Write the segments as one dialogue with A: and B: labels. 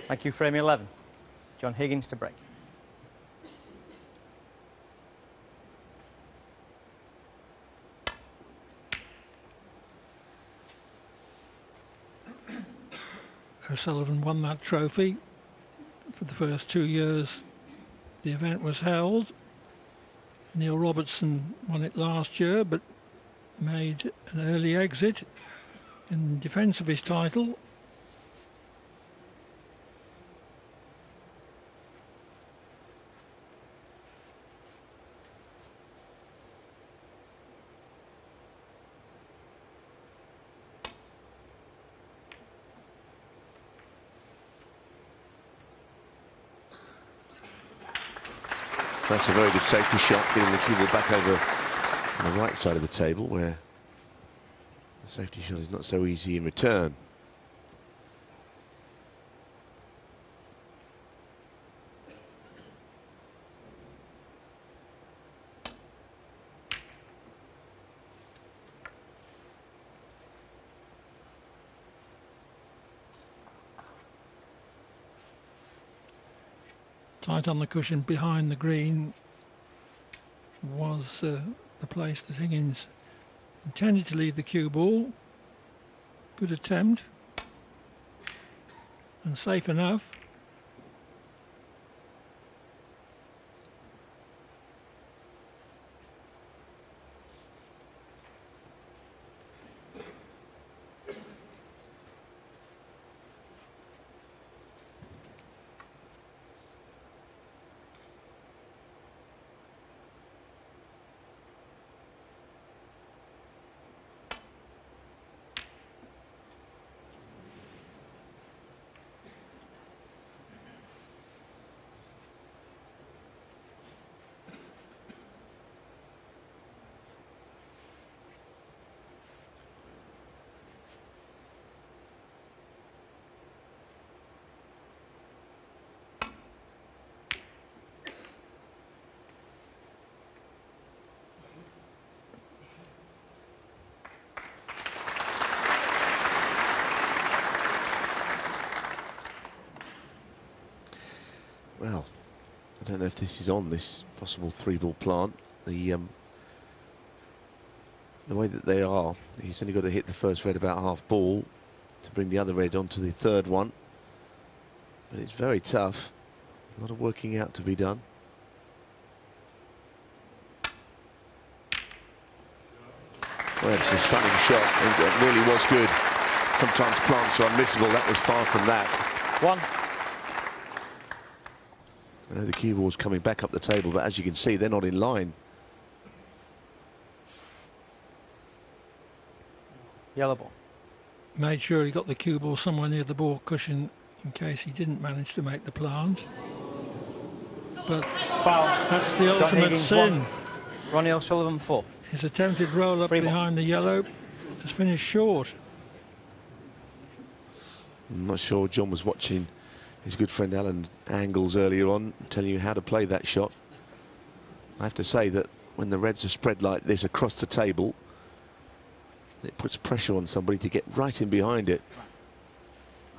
A: Thank you, frame 11. John Higgins to break.
B: O'Sullivan won that trophy for the first 2 years the event was held. Neil Robertson won it last year, but made an early exit in defence of his title.
C: That's a very good safety shot, getting the cue ball back over on the right side of the table, where the safety shot is not so easy in return.
B: Tight on the cushion behind the green was the place that Higgins intended to leave the cue ball. Good attempt and safe enough.
C: Well, I don't know if this is on this possible 3-ball plant. The way that they are, he's only got to hit the first red about half ball to bring the other red onto the third one. But it's very tough. A lot of working out to be done. Well, it's a stunning shot. It really was good. Sometimes plants are unmissable. That was far from that.
A: One.
C: I know the cue ball's coming back up the table, but as you can see, they're not in line.
A: Yellow ball.
B: Made sure he got the cue ball somewhere near the ball cushion in case he didn't manage to make the plant. But
A: foul.
B: That's the
A: John
B: ultimate
A: Higgins,
B: sin.
A: 1. Ronnie O'Sullivan 4.
B: His attempted roll up behind the yellow has finished short.
C: I'm not sure John was watching his good friend Alan angles earlier on, telling you how to play that shot. I have to say that when the reds are spread like this across the table, it puts pressure on somebody to get right in behind it.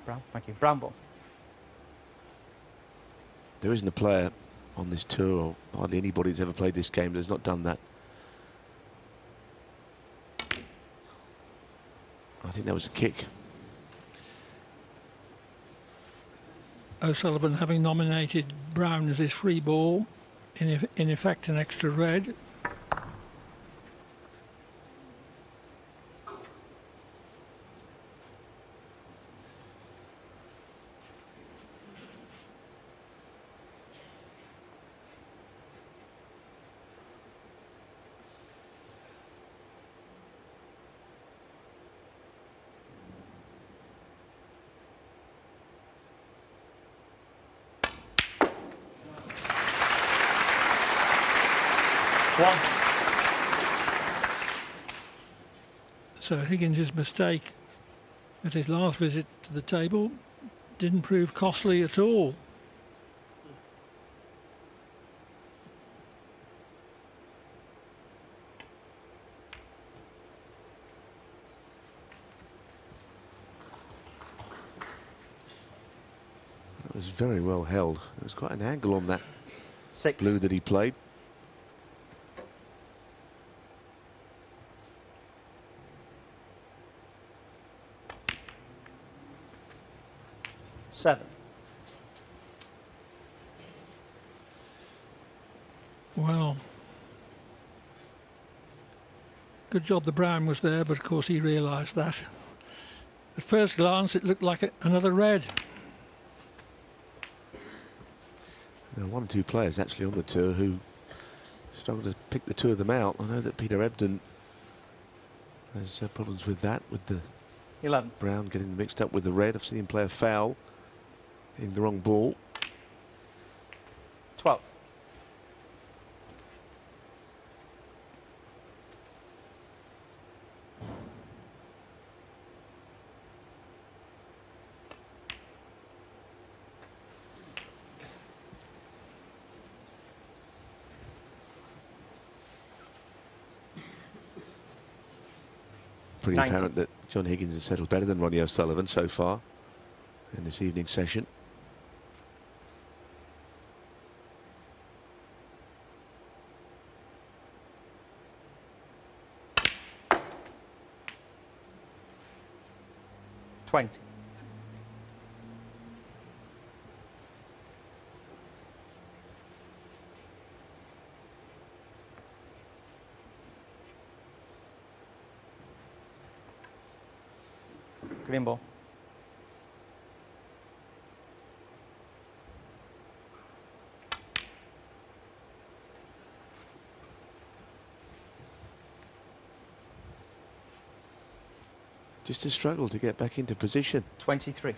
A: Brown, thank you. Brown ball.
C: There isn't a player on this tour, or hardly anybody that's ever played this game, that has not done that. I think that was a kick.
B: O'Sullivan having nominated Brown as his free ball, in effect an extra red. So Higgins' mistake at his last visit to the table didn't prove costly at all.
C: was very well held. There was quite an angle on that
A: 6.
C: blue that he played.
A: 7.
B: Well, good job the brown was there, but of course he realised that. At first glance it looked like another red.
C: There are 1 or 2 players actually on the tour who struggled to pick the 2 of them out. I know that Peter Ebdon has problems with that, with the
A: 11.
C: brown getting mixed up with the red. I've seen him play a foul, hitting the wrong ball.
A: 12.
C: Pretty
A: 90.
C: apparent that John Higgins has settled better than Ronnie O'Sullivan so far in this evening session.
A: $20. Green ball.
C: Just a struggle to get back into position.
A: 23.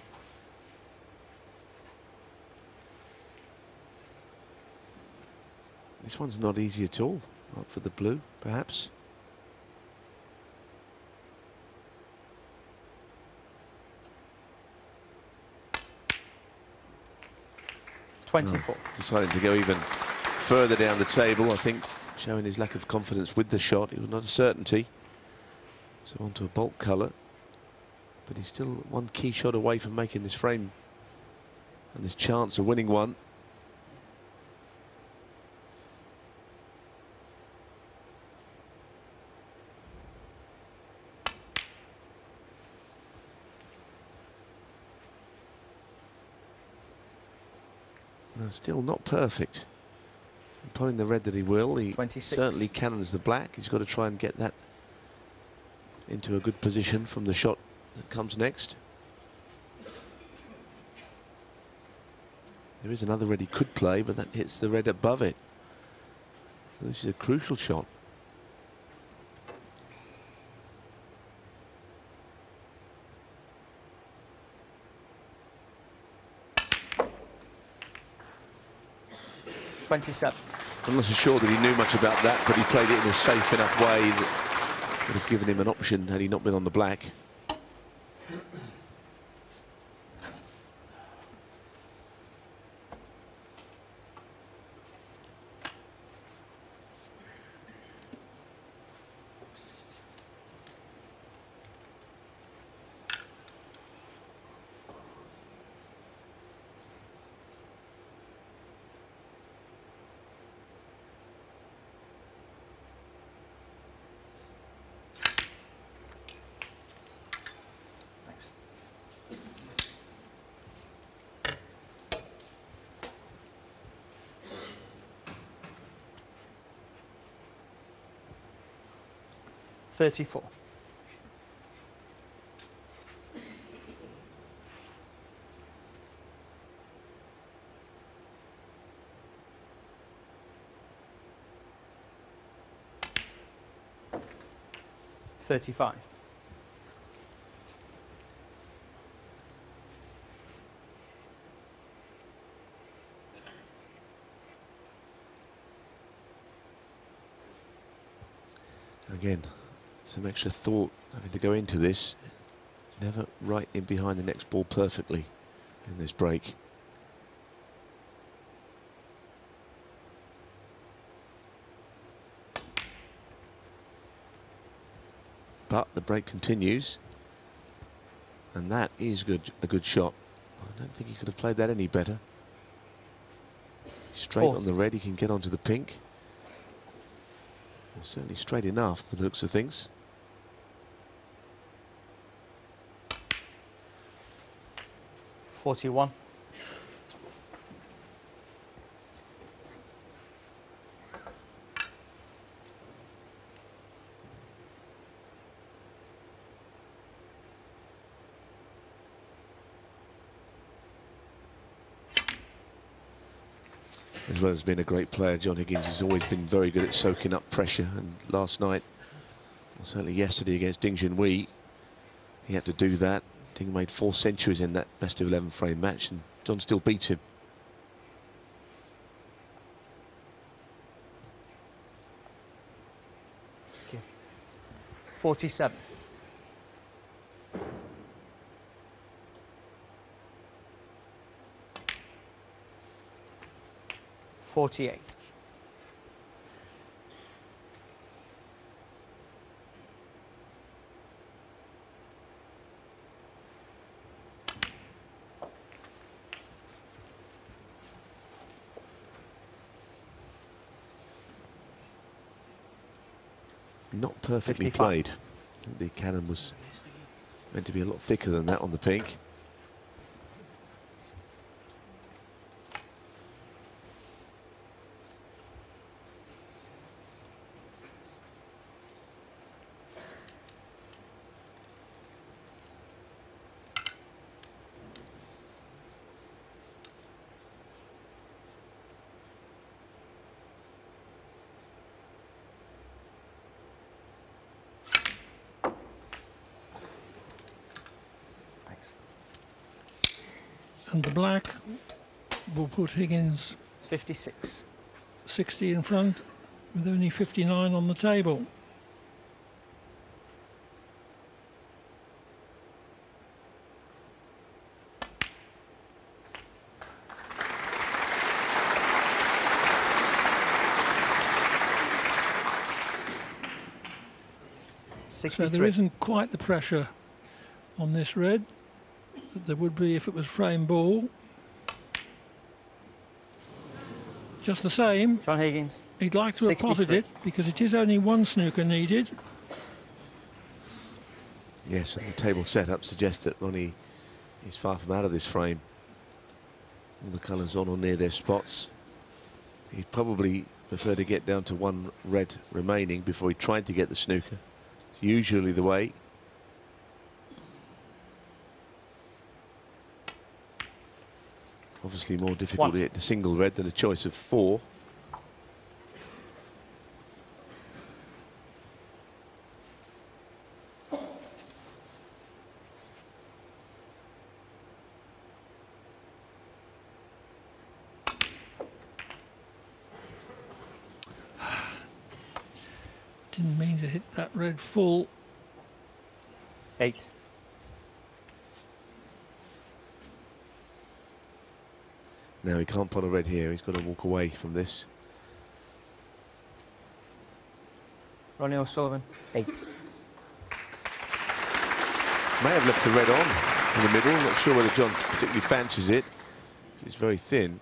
C: This one's not easy at all. Up for the blue, perhaps.
A: $24.
C: Decided to go even further down the table, I think, showing his lack of confidence with the shot. It was not a certainty. So onto a bulk colour. But he's still 1 key shot away from making this frame and this chance of winning one. No, still not perfect. Pulling the red that he will, he
A: 26.
C: certainly cannons the black. He's got to try and get that into a good position from the shot that comes next. There is another red he could play, but that hits the red above it. So this is a crucial shot.
A: $27.
C: I'm not so sure that he knew much about that, but he played it in a safe enough way that would have given him an option had he not been on the black.
A: Thanks. $34. $35.
C: Again, some extra thought having to go into this. Never right in behind the next ball perfectly in this break. But the break continues, and that is good. A good shot. I don't think he could have played that any better. Straight
A: 40.
C: on the red, he can get onto the pink. Certainly straight enough by the looks of things.
A: $41.
C: As well as being a great player, John Higgins has always been very good at soaking up pressure, and last night, or certainly yesterday against Ding Junhui, he had to do that. Ding made 4 centuries in that best of 11 frame match, and John still beat him.
A: Thank you. 47. $48.
C: Not perfectly
A: 55.
C: played. I think the cannon was meant to be a lot thicker than that on the pink.
A: Thanks.
B: And the black will put Higgins
A: 56.
B: 60 in front with only 59 on the table. So
A: 63.
B: there isn't quite the pressure on this red that there would be if it was frame ball. Just the same,
A: John Higgins.
B: he'd like to have potted
A: 63.
B: it because it is only one snooker needed.
C: Yes, and the table setup suggests that Ronnie is far from out of this frame. All the colours on or near their spots. He'd probably prefer to get down to one red remaining before he tried to get the snooker. It's usually the way. Obviously more difficulty at the single red than a choice of 4.
B: Didn't mean to hit that red full.
A: 8.
C: Now he can't put a red here, he's got to walk away from this.
A: Ronnie O'Sullivan. 8.
C: May have left the red on in the middle, not sure whether John particularly fancies it. It's very thin.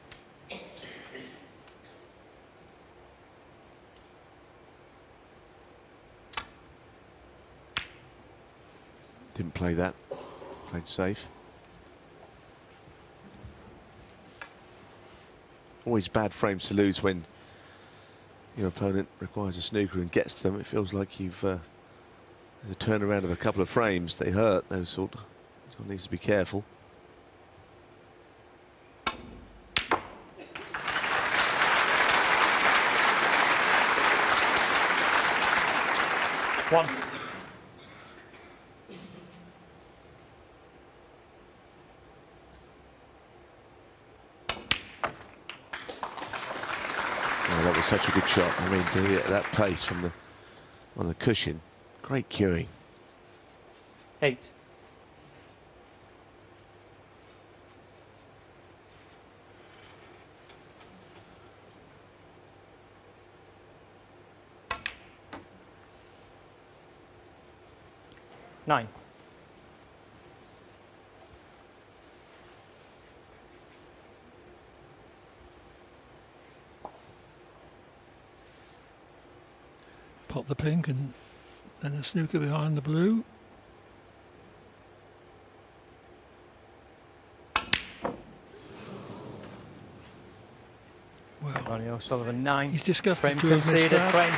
C: Didn't play that, played safe. Always bad frames to lose when your opponent requires a snooker and gets them. It feels like you've there's a turnaround of a couple of frames. They hurt, those sort. John needs to be careful.
A: One.
C: Oh, that was such a good shot. I mean, to hit it at that pace from the on the cushion, great cueing.
A: 8. Nine.
B: Pop the pink and then a snooker behind the blue. Well,
A: Ronnie O'Sullivan 9.
B: he's disgusted
A: Frame
B: to have missed
A: conceded.
B: that.
A: Frame.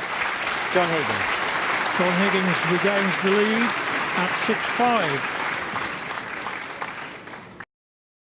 A: John Higgins.
B: John Higgins regains the lead at 6-5.